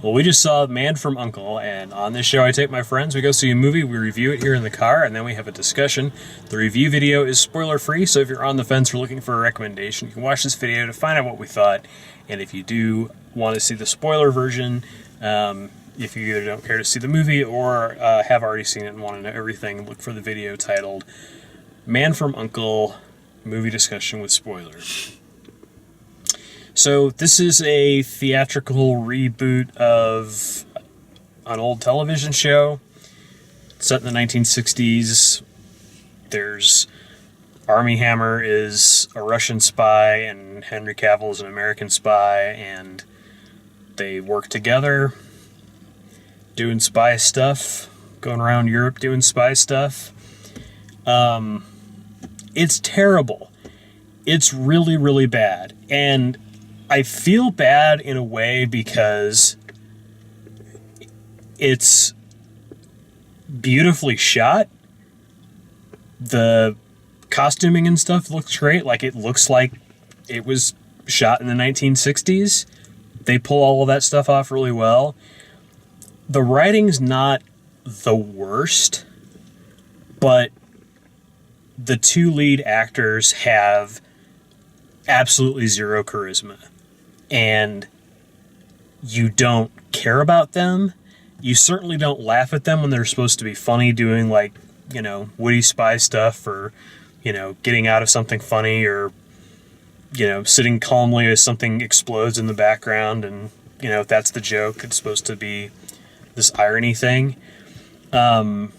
Well, we just saw Man from U.N.C.L.E, and on this show I take my friends, we go see a movie, we review it here in the car, and then we have a discussion. The review video is spoiler-free, so if you're on the fence or looking for a recommendation, you can watch this video to find out what we thought. And if you do want to see the spoiler version, if you either don't care to see the movie or have already seen it and want to know everything, look for the video titled Man from U.N.C.L.E, Movie Discussion with Spoilers. So this is a theatrical reboot of an old television show set in the 1960s. There's Armie Hammer is a Russian spy and Henry Cavill is an American spy, and they work together doing spy stuff, going around Europe doing spy stuff. It's terrible. It's really, really bad. And I feel bad in a way because it's beautifully shot. The costuming and stuff looks great. Like, it looks like it was shot in the 1960s. They pull all of that stuff off really well. The writing's not the worst, but the two lead actors have absolutely zero charisma. And you don't care about them. You certainly don't laugh at them when they're supposed to be funny, doing, like, you know, witty spy stuff, or, you know, getting out of something funny, or, you know, sitting calmly as something explodes in the background, and, you know, if that's the joke, it's supposed to be this irony thing. No,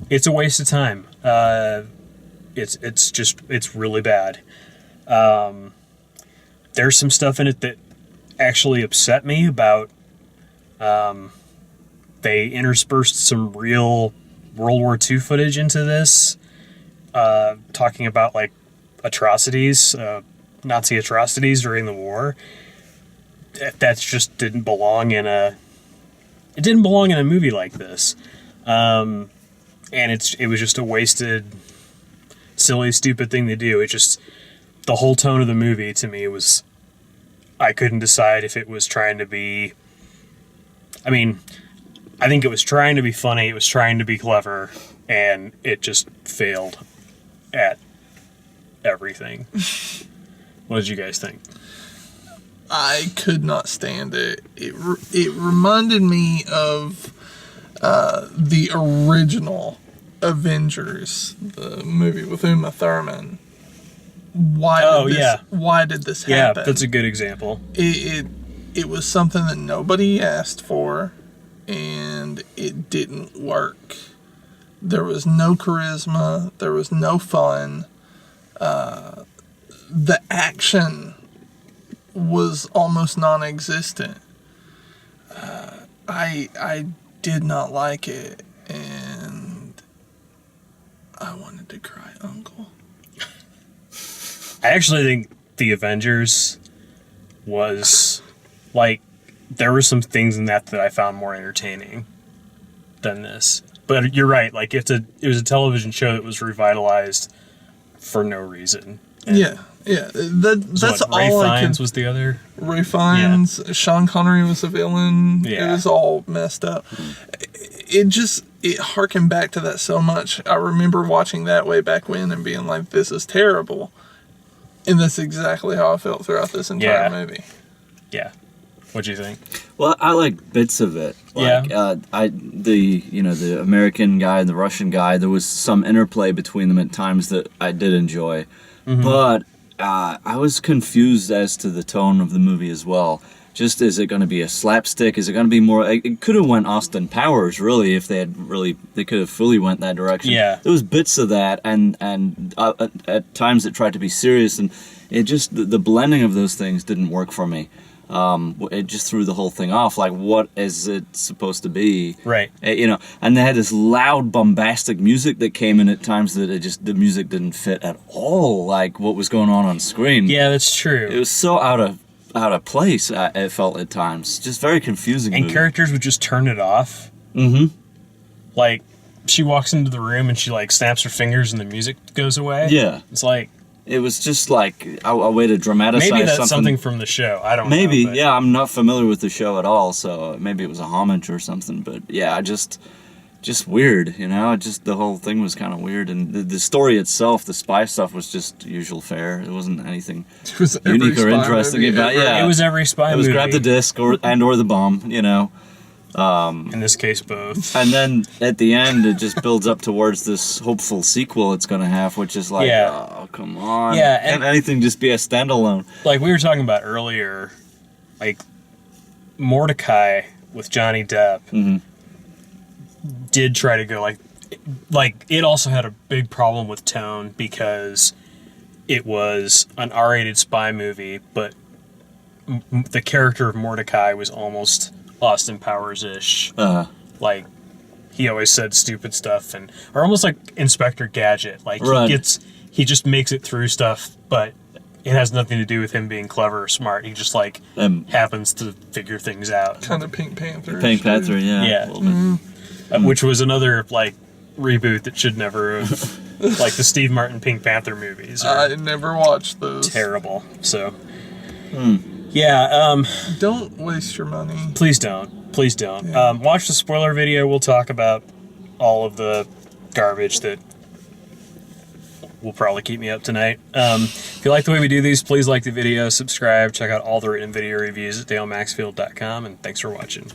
it's a waste of time. It's really bad. There's some stuff in it that actually upset me about. They interspersed some real World War II footage into this, talking about, like, atrocities, Nazi atrocities during the war. That just didn't belong in a. It didn't belong in a movie like this, and it was just a wasted, silly, stupid thing to do. It just, the whole tone of the movie to me was, I couldn't decide if it was trying to be. I mean, I think it was trying to be funny. It was trying to be clever, and it just failed at everything. What did you guys think? I could not stand it. It reminded me of the original Avengers, the movie with Uma Thurman. Why did this happen? Yeah, that's a good example. It was something that nobody asked for, and it didn't work. There was no charisma. There was no fun. The action was almost non-existent. I did not like it, and I wanted to cry, Uncle. I actually think the Avengers was, like, there were some things in that I found more entertaining than this. But you're right, like, it was a television show that was revitalized for no reason. And yeah. That's all Ray I Fiennes can. was the other. Ray Fiennes, yeah. Sean Connery was the villain. Yeah. It was all messed up. It harkened back to that so much. I remember watching that way back when and being like, this is terrible. And that's exactly how I felt throughout this entire movie. Yeah. What'd you think? Well, I like bits of it. Like, the American guy and the Russian guy, there was some interplay between them at times that I did enjoy. Mm-hmm. But I was confused as to the tone of the movie as well. Just, is it going to be a slapstick? Is it going to be more? It could have went Austin Powers, really, if they could have fully went that direction. Yeah, there was bits of that, and at times it tried to be serious, and it just the blending of those things didn't work for me. It just threw the whole thing off. Like, what is it supposed to be? Right. And they had this loud, bombastic music that came in at times that the music didn't fit at all, like what was going on screen. Yeah, that's true. It was so out of place, it felt at times. Just very confusing. And characters would just turn it off. Mm-hmm. Like, she walks into the room and she, like, snaps her fingers and the music goes away. Yeah. It's like, It was just like a way to dramatize Maybe that's something from the show. I don't know. Maybe, But yeah, I'm not familiar with the show at all, so maybe it was a homage or something. But yeah, just weird, you know. Just the whole thing was kind of weird, and the story itself, the spy stuff, was just usual fare. It wasn't anything It was every unique or spy interesting movie about. ever. Yeah, It was every spy it was movie. grab the disc or the bomb, you know. In this case, both. And then at the end, it just builds up towards this hopeful sequel it's going to have, which is like, Yeah. oh, come on. Yeah, Can't anything just be a standalone? Like we were talking about earlier, like Mordecai with Johnny Depp did try to go like it also had a big problem with tone because it was an R-rated spy movie, but the character of Mordecai was almost Austin Powers-ish. Like he always said stupid stuff or almost like Inspector Gadget. Like Right. he just makes it through stuff, but it has nothing to do with him being clever or smart. He just like happens to figure things out. Kind of Pink Panther. Pink Panther, yeah. Yeah. A little bit. Which was another like reboot that should never have like the Steve Martin Pink Panther movies are I never watched those. terrible. So yeah, Don't waste your money. please don't. Please don't. Yeah. Watch the spoiler video. We'll talk about all of the garbage that will probably keep me up tonight. If you like the way we do these, please like the video, subscribe, check out all the written video reviews at dalemaxfield.com, and thanks for watching.